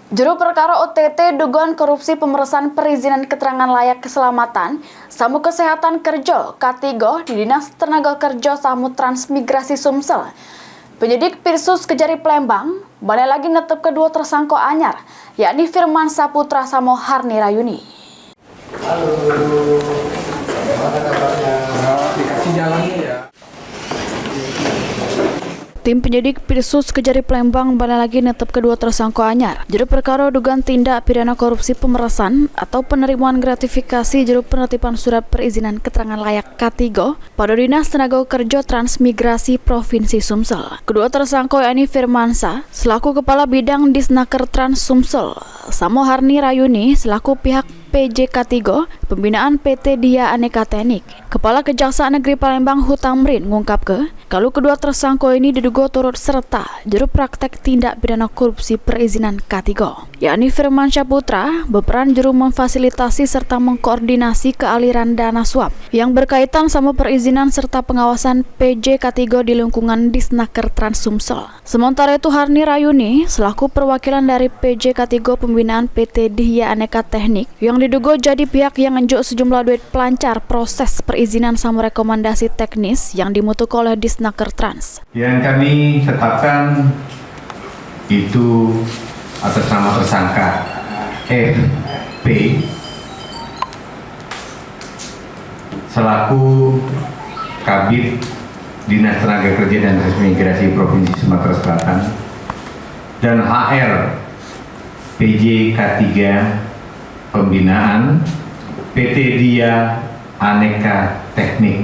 Juru perkara OTT dugaan korupsi pemerasan perizinan keterangan layak keselamatan Samu Kesehatan Kerja K3 di Dinas Tenaga Kerja Samu Transmigrasi Sumsel. Penyidik Pirsus Kejari Palembang balik lagi netep kedua tersangka anyar, yakni Firman Saputra Samo Harni Rayuni. Halo, gimana kabarnya? Dikasih jalannya ya. Tim penyidik Pirsus Kejari Palembang balik lagi netep kedua tersangka anyar. Juru perkara dugaan tindak pidana korupsi pemerasan atau penerimaan gratifikasi juru penertiban surat perizinan keterangan layak K3 pada Dinas Tenaga Kerja Transmigrasi Provinsi Sumsel. Kedua tersangka yakni Firmansa selaku Kepala Bidang Disnaker Trans Sumsel, Samo Harni Rayuni selaku pihak PJK3 Pembinaan PT Dia Aneka Teknik. Kepala Kejaksaan Negeri Palembang Hutamrin mengungkapkan kalau kedua tersangka ini diduga turut serta juru praktek tindak pidana korupsi perizinan K3, yakni Firman Saputra berperan juru memfasilitasi serta mengkoordinasi kealiran dana suap yang berkaitan sama perizinan serta pengawasan PJK3 di lingkungan Disnaker Trans Sumsel. Sementara itu Harni Rayuni selaku perwakilan dari PJK3 Pembinaan PT Dia Aneka Teknik yang diduga jadi pihak yang ngenjuk sejumlah duit pelancar proses perizinan sama rekomendasi teknis yang dimutuhkan oleh Disnaker Trans. Yang kami tetapkan itu atas nama tersangka FP selaku Kabid Dinas Tenaga Kerja dan Transmigrasi Provinsi Sumatera Selatan dan HR PJK3 Pembinaan PT Dia Aneka Teknik.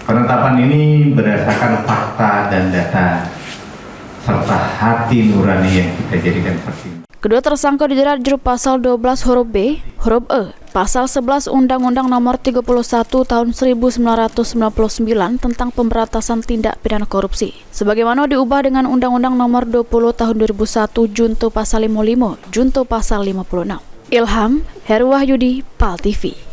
Penetapan ini berdasarkan fakta dan data serta hati nurani yang kita jadikan pertimbangan. Kedua tersangka dijerat juru pasal 12 huruf B, huruf E, pasal 11 Undang-Undang Nomor 31 Tahun 1999 tentang pemberantasan tindak pidana korupsi. Sebagaimana diubah dengan Undang-Undang Nomor 20 Tahun 2001 Junto pasal 55, Junto pasal 56. Ilham Heruwahyudi, PAL TV.